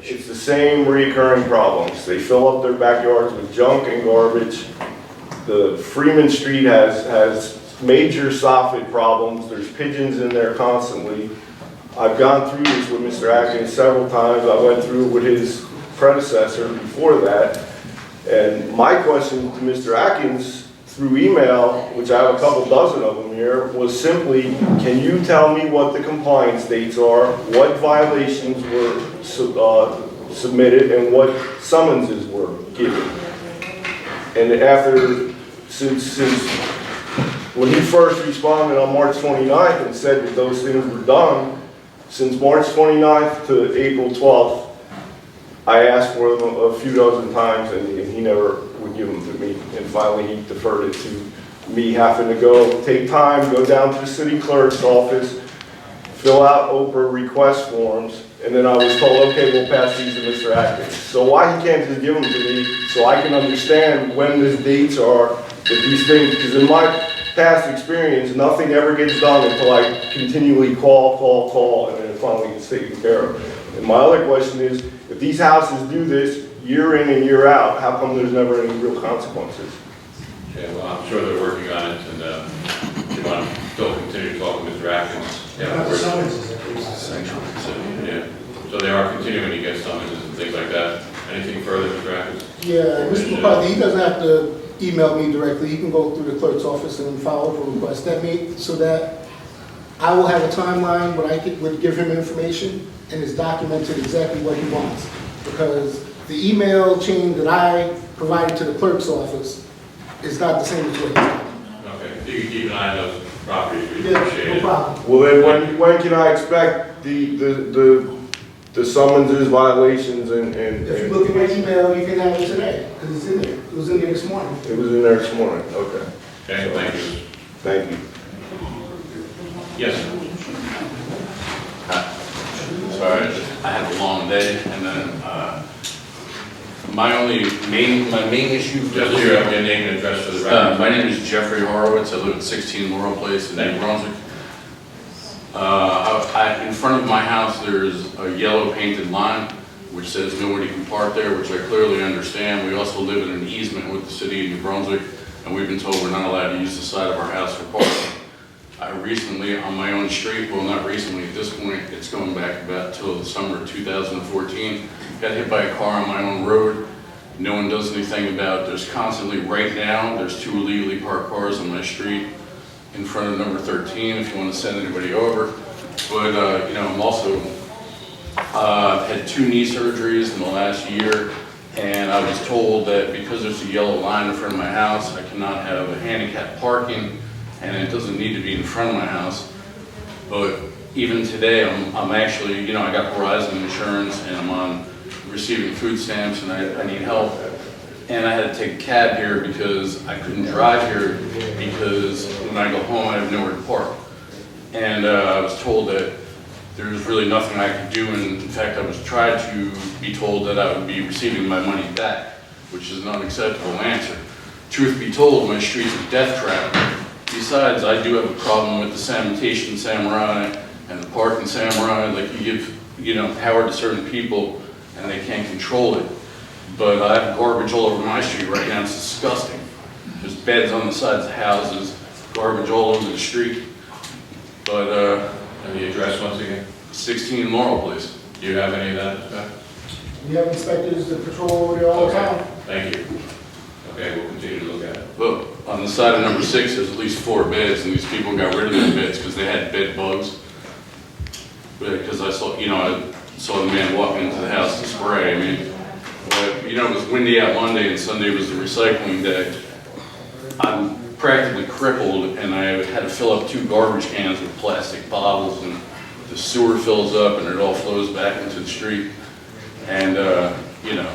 it's the same recurring problems. They fill up their backyards with junk and garbage. The Freeman Street has major soffit problems. There's pigeons in there constantly. I've gone through this with Mr. Atkins several times. I went through it with his predecessor before that. And my question to Mr. Atkins through email, which I have a couple dozen of them here, was simply, can you tell me what the compliance dates are, what violations were submitted, and what summonses were given? And since when he first responded on March 29th and said that those things were done, since March 29th to April 12th, I asked for them a few dozen times, and he never would give them to me. And finally, he deferred it to me having to take time, go down to the city clerk's office, fill out Oprah request forms, and then I was told, okay, we'll pass these to Mr. Atkins. So why he can't just give them to me so I can understand when the dates are with these things? Because in my past experience, nothing ever gets done until I continually call, and then it finally gets taken care of. And my other question is, if these houses do this year in and year out, how come there's never any real consequences? Okay, well, I'm sure they're working on it, and you want to still continue to talk with Mr. Atkins. Yeah, so they are continuing to get summonses and things like that. Anything further, Mr. Atkins? Yeah, Mr. McCarthy, he doesn't have to email me directly. He can go through the clerk's office and file a request at me so that I will have a timeline when I would give him information and it's documented exactly what he wants. Because the email chain that I provided to the clerk's office is not the same as what he's talking about. Okay, so you can keep an eye on those properties. We Yeah, appreciate no it. problem. Well, then when can I expect the summonses, violations, and If you look at my email, you can have it today, because it's in there. It was in there this morning. it was in there this morning? Okay. Okay, thank you. Thank you. Yes, Sorry, I had a long day, and then my main issue for just your name and address for the record. my name is Jeffrey Horowitz. I live at 16 Laurel Place in New Brunswick. In front of my house, there's a yellow painted line which says nobody can park there, which I clearly understand. We also live in an easement with the city of New Brunswick, and we've been told we're not allowed to use the side of our house for parking. I recently, on my own street, well, not recently, at this point, it's going back about till the summer of 2014, got hit by a car on my own road. No one does anything about it. There's constantly, right now, there's 2 illegally parked cars on my street in front of number 13, if you want to send anybody over. But, I'm also, had 2 knee surgeries in the last year, and I was told that because there's a yellow line in front of my house, I cannot have a handicap parking, and it doesn't need to be in front of my house. But even today, I'm actually, I got Horizon insurance, and I'm on receiving food stamps, and I need help. And I had to take a cab here because I couldn't drive here because when I go home, I have nowhere to park. And I was told that there was really nothing I could do, and in fact, I was tried to be told that I would be receiving my money back, which is an unacceptable answer. Truth be told, my street's a death trap. Besides, I do have a problem with the sanitation samurai and the parking samurai. Like, you give, you know, power to certain people and they can't control it. But I have garbage all over my street right now. It's disgusting. There's beds on the sides of houses, garbage all over the street. But, And the address once again? 16 Laurel Place. Do you have any of that? We have inspectors that patrol over there all the time. Thank you. Okay, we'll continue to look at it. Look, on the side of number 6, there's at least 4 beds, and these people got rid of their beds because they had bed bugs. Because I saw, you know, I saw the man walking into the house to spray. I mean, but, you know, it was windy out Monday, and Sunday was the recycling day. I'm practically crippled, and I had to fill up 2 garbage cans with plastic bottles, and the sewer fills up, and it all flows back into the street. And, you know,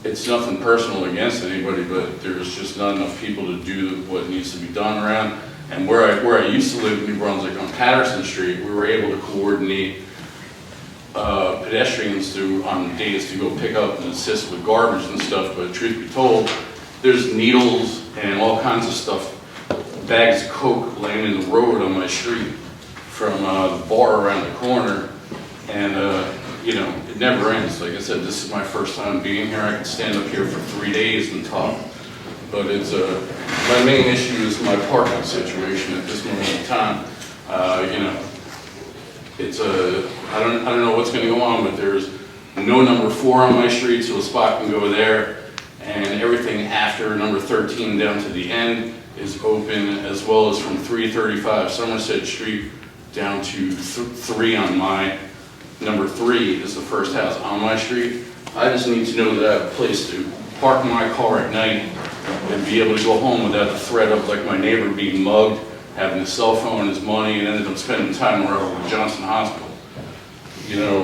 it's nothing personal against anybody, but there's just not enough people to do what needs to be done around. And where I used to live in New Brunswick on Patterson Street, we were able to coordinate pedestrians on days to go pick up and assist with garbage and stuff. But truth be told, there's needles and all kinds of stuff, bags of Coke laying in the road on my street from the bar around the corner. And you know, it never ends. Like I said, this is my first time being here. I could stand up here for 3 days and talk. But it's my main issue is my parking situation at this moment in time. You know, it's I don't know what's going to go on, but there's no number 4 on my street, so a spot can go there, and everything after number 13 down to the end is open, as well as from 335 Somerset Street down to 3 on my. Number 3 is the first house on my street. I just need to know that I have a place to park my car at night and be able to go home without the threat of, like, my neighbor being mugged, having his cell phone and his money, and ended up spending time with Johnson Hospital. You know,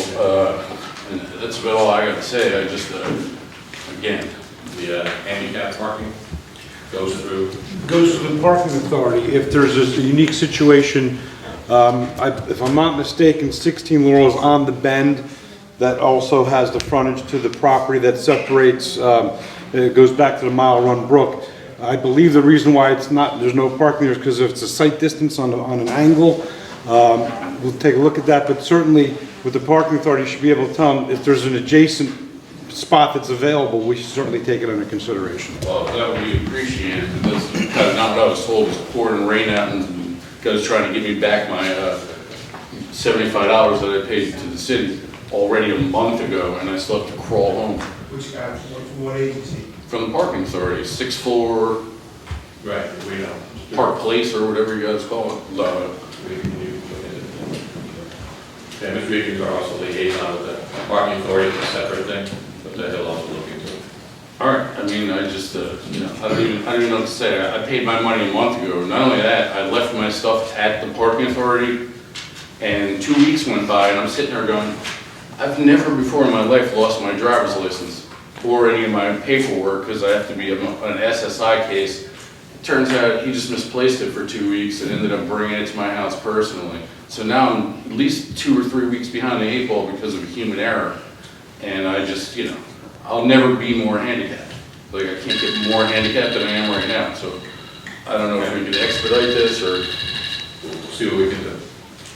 and that's about all I got to say. I just, again, The handicap parking goes through. Goes to the parking authority. If there's a unique situation, if I'm not mistaken, 16 Laurel is on the bend that also has the frontage to the property that separates, it goes back to the Mile Run Brook. I believe the reason why there's no parking there is because it's a sight distance on an angle. We'll take a look at that, but certainly with the parking authority, you should be able to tell them if there's an adjacent spot that's available, we should certainly take it under consideration. well, that would be appreciated. That's kind of not what I was told. It was pouring rain out, and guys trying to give me back my $75 that I paid to the city already a month ago, and I still have to crawl home. Which guy, what agency? From the parking authority, 6th floor, Right, we know. Park Place, or whatever you guys call it. Yeah, Mr. Regan's are also liaison with the parking authority, it's a separate thing, but he'll also look into it. All right, I mean, I just, you know, I don't even know what to say. I paid my money a month ago. Not only that, I left my stuff at the parking authority, and 2 weeks went by, and I'm sitting there going, I've never before in my life lost my driver's license or any of my paperwork because I have to be an SSI case. It turns out he just misplaced it for 2 weeks and ended up bringing it to my house personally. So now I'm at least 2 or 3 weeks behind the 8 ball because of a human error. And I just, you know, I'll never be more handicapped. Like, I can't get more handicapped than I am right now. So I don't know if we could expedite this or We'll see what we can do.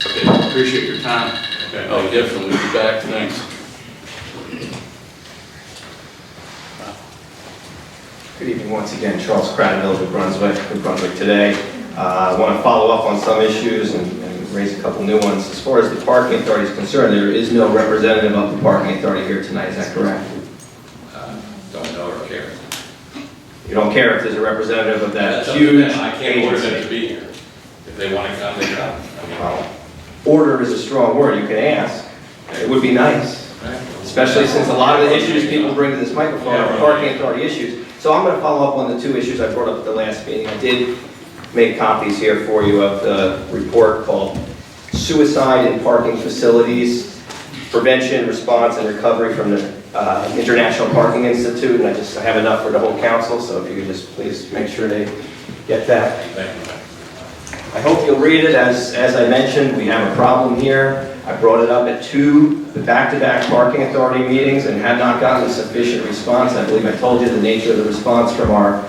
okay, appreciate your time. Okay. I'll definitely be back. Thanks. Good evening once again, Charles Cradville, New Brunswick Today. I want to follow up on some issues and raise a couple new ones. As far as the parking authority is concerned, there is no representative of the parking authority here tonight, is that correct? Don't know or care. You don't care if there's a representative of that That's up to huge them. I can't order them to agency? be here. If they want to come, they come. I mean, Well, order is a strong word, you can ask. It would be nice, especially since a lot of the issues people bring to this microphone are parking authority issues. So I'm going to follow up on the 2 issues I brought up at the last meeting. I did make copies here for you of the report called Suicide in Parking Facilities, Prevention, Response, and Recovery from the International Parking Institute. And I have enough for the whole council, so if you could just please make sure they get that. Thank you. I hope you'll read it. As I mentioned, we have a problem here. I brought it up at the back-to-back parking authority meetings and had not gotten a sufficient response. I believe I told you the nature of the response from our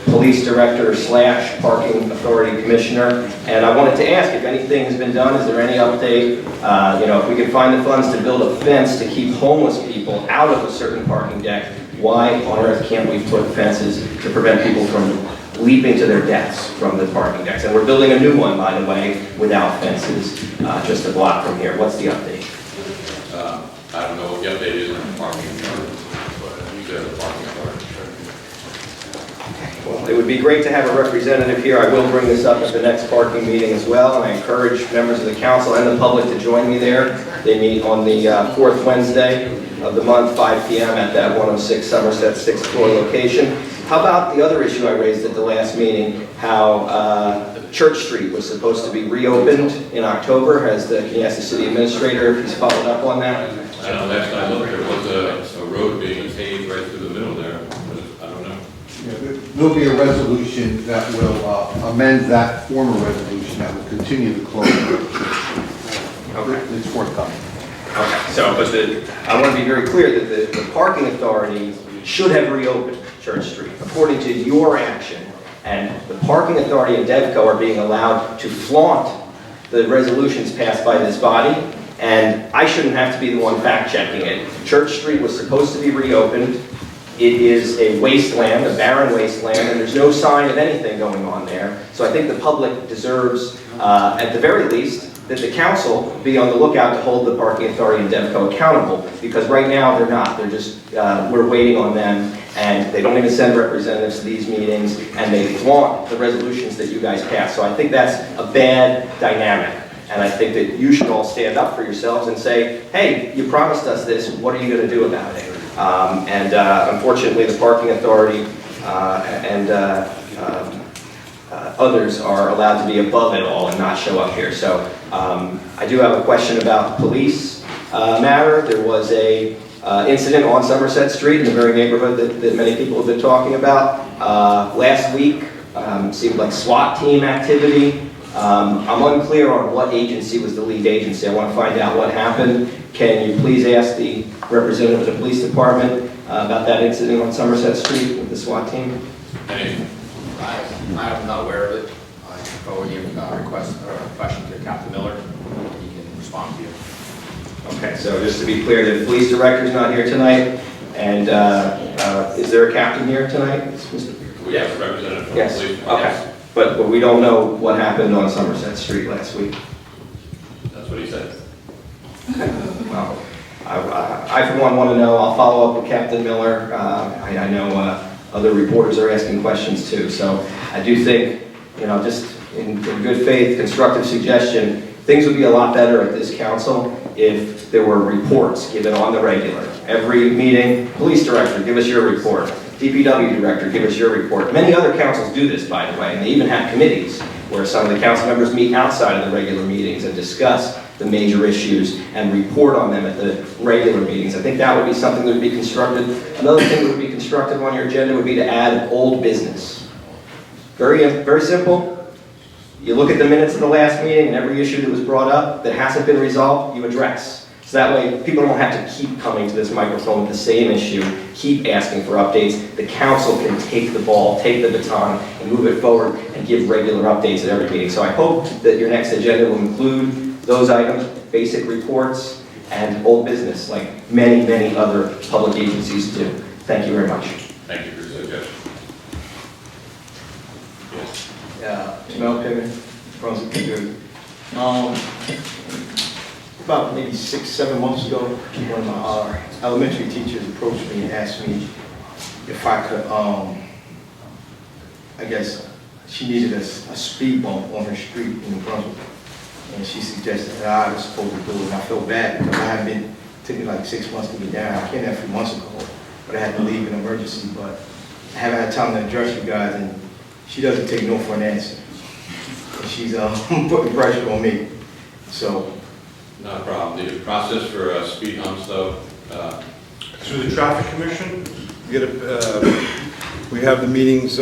police director / parking authority commissioner. And I wanted to ask if anything has been done. Is there any update? If we can find the funds to build a fence to keep homeless people out of a certain parking deck, why on earth can't we put fences to prevent people from leaping to their deaths from the parking decks? And we're building a new one, by the way, without fences, just a block from here. What's the update? I don't know what the update is on the parking authority, but you said the parking authority. Well, it would be great to have a representative here. I will bring this up at the next parking meeting as well, and I encourage members of the council and the public to join me there. They meet on the fourth Wednesday of the month, 5 p.m. at that 106 Somerset 6th floor location. How about the other issue I raised at the last meeting, how Church Street was supposed to be reopened in October? Can you ask the city administrator if he's followed up on that? I know last time I looked, there was a road being paved right through the middle there, but I don't know. Yeah, there'll be a resolution that will amend that former resolution that will continue to close. It's forthcoming. Okay, so, but I want to be very clear that the parking authority should have reopened Church Street, according to your action. And the parking authority and DevCo are being allowed to flaunt the resolutions passed by this body, and I shouldn't have to be the one fact-checking it. Church Street was supposed to be reopened. It is a wasteland, a barren wasteland, and there's no sign of anything going on there. So I think the public deserves, at the very least, that the council be on the lookout to hold the parking authority and DevCo accountable, because right now they're not. They're just, we're waiting on them, and they don't even send representatives to these meetings, and they flaunt the resolutions that you guys pass. So I think that's a bad dynamic, and I think that you should all stand up for yourselves and say, hey, you promised us this, what are you going to do about it? Unfortunately, the parking authority and others are allowed to be above it all and not show up here. So I do have a question about the police matter. There was a incident on Somerset Street in the very neighborhood that many people have been talking about. Last week seemed like SWAT team activity. I'm unclear on what agency was the lead agency. I want to find out what happened. Can you please ask the representative of the police department about that incident on Somerset Street with the SWAT team? I'm not aware of it. I can forward you a request or a question to Captain Miller. He can respond to you. Okay, so just to be clear, the police director is not here tonight, and is there a captain here tonight? We have a representative from the Yes. police. Okay, but we don't know what happened on Somerset Street last week. That's what he said. Well, I for one want to know. I'll follow up with Captain Miller. I know other reporters are asking questions too. So I do think, just in good faith, constructive suggestion, things would be a lot better at this council if there were reports given on the regular. Every meeting, police director, give us your report. DPW director, give us your report. Many other councils do this, by the way, and they even have committees where some of the council members meet outside of the regular meetings and discuss the major issues and report on them at the regular meetings. I think that would be something that would be constructive. Another thing that would be constructive on your agenda would be to add old business. Very simple. You look at the minutes of the last meeting and every issue that was brought up that hasn't been resolved, you address. So that way, people don't have to keep coming to this microphone with the same issue, keep asking for updates. The council can take the ball, take the baton, and move it forward and give regular updates at every meeting. So I hope that your next agenda will include those items, basic reports, and old business, like many, many other public agencies do. Thank you very much. Thank you for your suggestion. Yes. Jamel Pittman, Brunswick, New Jersey. About maybe 6-7 months ago, one of my elementary teachers approached me and asked me if I could, I guess she needed a speed bump on her street in Brunswick. And she suggested that I was supposed to do it, and I felt bad because I had been, it took me like 6 months to get down. I came there a few months ago, but I had to leave in emergency, but I haven't had time to address you guys, and she doesn't take no for an answer. And she's putting pressure on me, so. Not a problem. The process for speed humps, though, Through the Traffic Commission, we have the meetings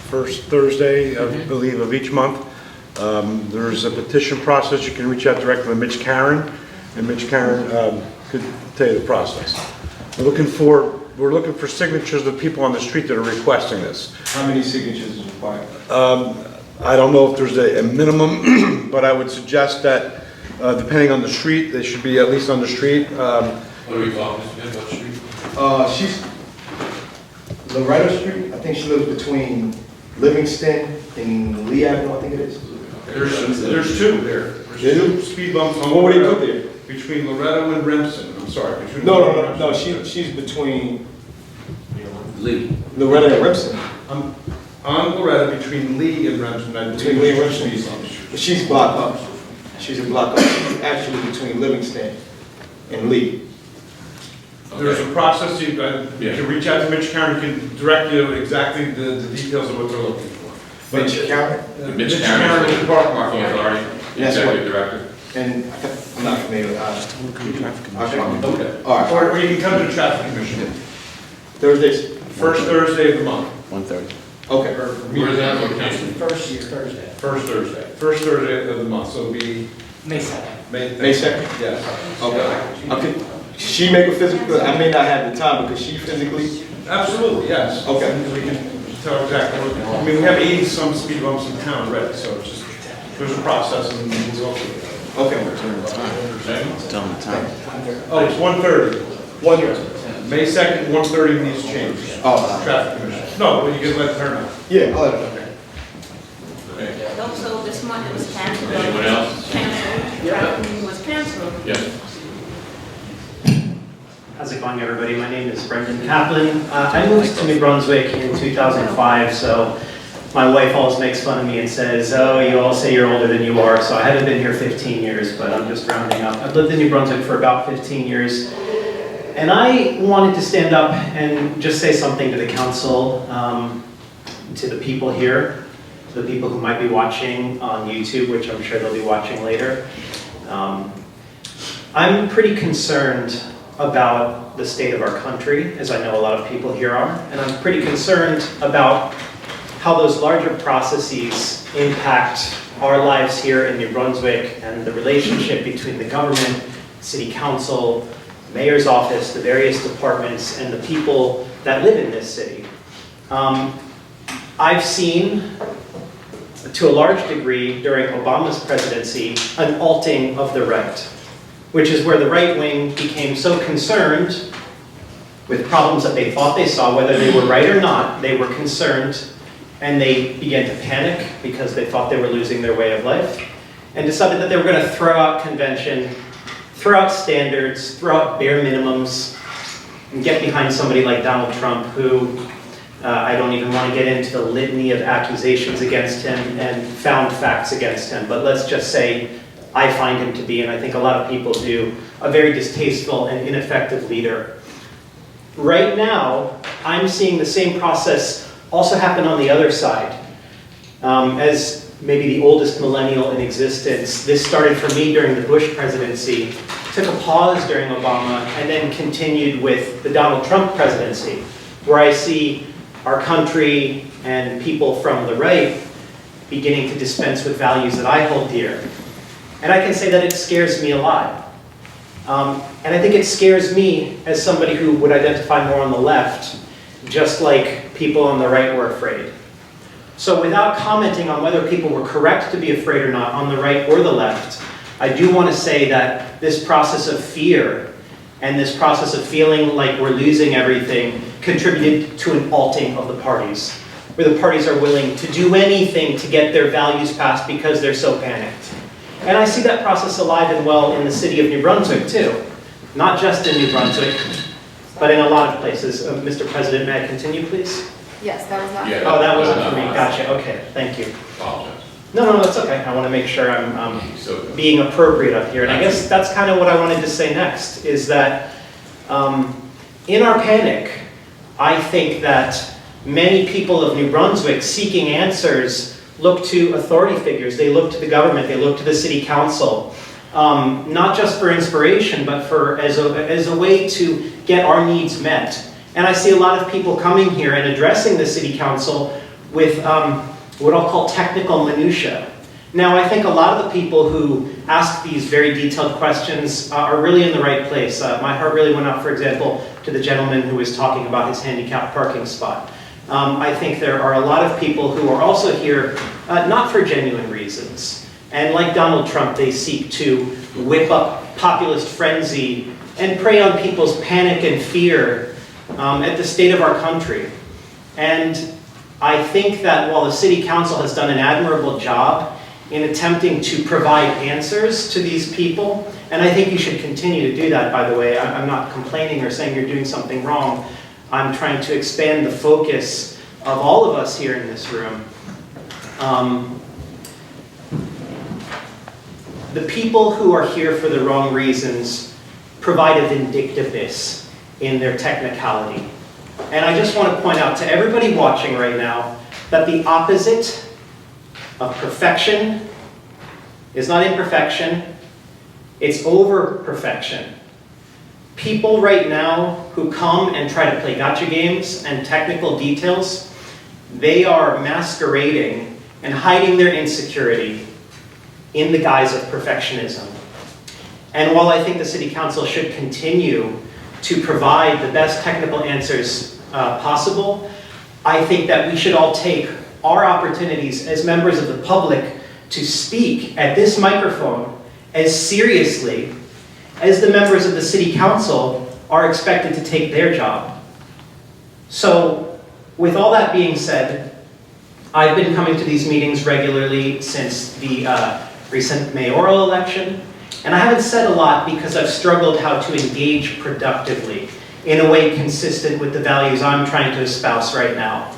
first Thursday, I believe, of each month. There's a petition process. You can reach out directly to Mitch Karen, and Mitch Karen could tell you the process. We're looking for signatures of people on the street that are requesting this. How many signatures is required? I don't know if there's a minimum, but I would suggest that, depending on the street, they should be at least on the street. What are we talking, Mr. Street? She's Loretta Street. I think she lives between Livingston and Lee Avenue, I think it is. There's two there. There's two speed bumps on What would he put there? between Loretto and Remsen. I'm sorry. Between No, she's between Lee. Loretta and Remsen. On Loretto, between Lee and Remsen. Between Lee and Remsen. She's blocked up. She's a block up. She's actually between Livingston and Lee. There's a process, you can reach out to Mitch Karen, he can direct you exactly the details of what they're looking for. Mitch Karen? Mitch Karen is the Park Marking Authority, Yes, Executive Director. And I'm not familiar with that. Okay. All right. Or you can come to the traffic commission. Thursdays? First Thursday of the month. 1:30. Okay. Where is that location? First Thursday. First Thursday. First Thursday of the month, so it'll be May 2nd. May 2nd? Yes. Okay. She make a physical, I may not have the time, because she physically? Absolutely, yes. Okay. We can tell exactly what, I mean, we have 80-some speed bumps in town already, so it's just, there's a process and we'll go through it. Okay. Tell them the time. Oh, it's 1:30. 1:30. May 2nd, 1:30 needs change. Oh. Traffic commission. No, but you can let her know. Yeah, I'll let her know. Okay. Also, this month it was canceled. Anyone else? Canceled. Traffic meeting was canceled. Yes. How's it going, everybody? My name is Brendan Kaplan. I moved to New Brunswick in 2005, so my wife always makes fun of me and says, oh, you all say you're older than you are, so I haven't been here 15 years, but I'm just rounding up. I've lived in New Brunswick for about 15 years, and I wanted to stand up and just say something to the council, to the people here, to the people who might be watching on YouTube, which I'm sure they'll be watching later. I'm pretty concerned about the state of our country, as I know a lot of people here are, and I'm pretty concerned about how those larger processes impact our lives here in New Brunswick and the relationship between the government, city council, mayor's office, the various departments, and the people that live in this city. I've seen, to a large degree, during Obama's presidency, an alting of the right, which is where the right wing became so concerned with problems that they thought they saw, whether they were right or not, they were concerned, and they began to panic because they thought they were losing their way of life, and decided that they were going to throw out convention, throw out standards, throw out bare minimums, and get behind somebody like Donald Trump, who I don't even want to get into the litany of accusations against him and found facts against him, but let's just say I find him to be, and I think a lot of people do, a very distasteful and ineffective leader. Right now, I'm seeing the same process also happen on the other side. As maybe the oldest millennial in existence, this started for me during the Bush presidency, took a pause during Obama, and then continued with the Donald Trump presidency, where I see our country and people from the right beginning to dispense with values that I hold dear. And I can say that it scares me a lot. And I think it scares me as somebody who would identify more on the left, just like people on the right were afraid. So without commenting on whether people were correct to be afraid or not on the right or the left, I do want to say that this process of fear and this process of feeling like we're losing everything contributed to an alting of the parties, where the parties are willing to do anything to get their values passed because they're so panicked. And I see that process alive and well in the city of New Brunswick, too. Not just in New Brunswick, but in a lot of places. Mr. President, may I continue, please? Yes, that was not. Yeah. Oh, that wasn't for me. Gotcha. Okay, thank you. Apologize. No, that's okay. I want to make sure I'm being appropriate up here. And I guess that's kind of what I wanted to say next, is that in our panic, I think that many people of New Brunswick seeking answers look to authority figures. They look to the government. They look to the city council, not just for inspiration, but as a way to get our needs met. And I see a lot of people coming here and addressing the city council with what I'll call technical minutia. Now, I think a lot of the people who ask these very detailed questions are really in the right place. My heart really went out, for example, to the gentleman who was talking about his handicapped parking spot. I think there are a lot of people who are also here not for genuine reasons. And like Donald Trump, they seek to whip up populist frenzy and prey on people's panic and fear at the state of our country. And I think that while the City Council has done an admirable job in attempting to provide answers to these people, and I think you should continue to do that, by the way. I'm not complaining or saying you're doing something wrong. I'm trying to expand the focus of all of us here in this room. The people who are here for the wrong reasons provide a vindictiveness in their technicality. And I just want to point out to everybody watching right now that the opposite of perfection is not imperfection, it's over-perfection. People right now who come and try to play gotcha games and technical details, they are masquerading and hiding their insecurity in the guise of perfectionism. And while I think the City Council should continue to provide the best technical answers possible, I think that we should all take our opportunities as members of the public to speak at this microphone as seriously as the members of the City Council are expected to take their job. So, with all that being said, I've been coming to these meetings regularly since the recent mayoral election, and I haven't said a lot because I've struggled how to engage productively in a way consistent with the values I'm trying to espouse right now.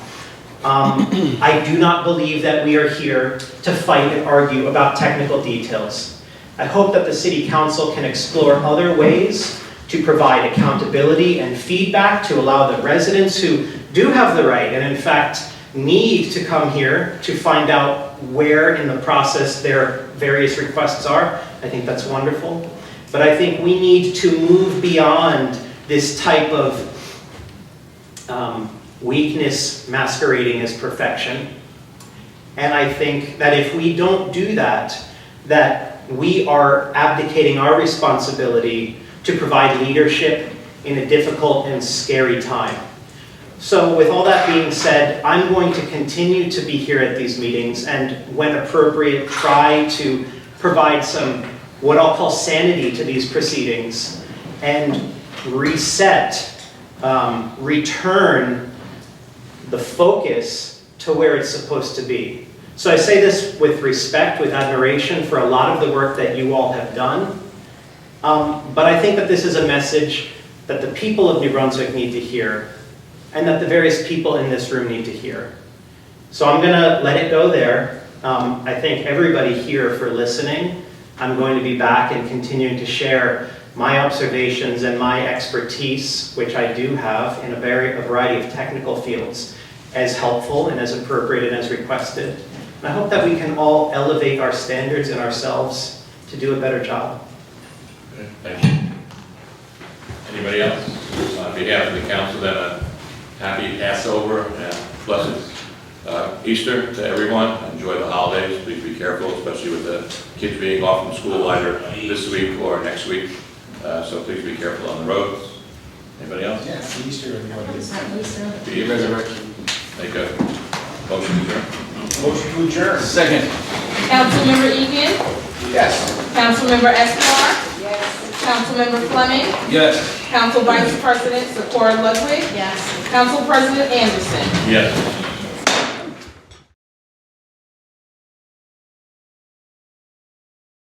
I do not believe that we are here to fight and argue about technical details. I hope that the City Council can explore other ways to provide accountability and feedback to allow the residents who do have the right and in fact need to come here to find out where in the process their various requests are. I think that's wonderful. But I think we need to move beyond this type of weakness masquerading as perfection. And I think that if we don't do that, that we are abdicating our responsibility to provide leadership in a difficult and scary time. So with all that being said, I'm going to continue to be here at these meetings and when appropriate, try to provide some, what I'll call sanity to these proceedings and reset, return the focus to where it's supposed to be. So I say this with respect, with admiration for a lot of the work that you all have done. But I think that this is a message that the people of New Brunswick need to hear and that the various people in this room need to hear. So I'm going to let it go there. I thank everybody here for listening. I'm going to be back and continuing to share my observations and my expertise, which I do have in a variety of technical fields, as helpful and as appropriate and as requested. And I hope that we can all elevate our standards and ourselves to do a better job. Okay, thank you. Anybody else? On behalf of the council, then a happy Passover and blessed Easter to everyone. Enjoy the holidays. Please be careful, especially with the kids being off from school either this week or next week. So please be careful on the roads. Anybody else? Yeah, it's Easter, everybody. Be resurrection. Make a motion to adjourn. Motion to adjourn. Second. Councilmember Egan. Yes. Councilmember Escobar. Yes. Councilmember Fleming. Yes. Council Vice President Socorro Ludwig. Yes. Council President Anderson. Yes.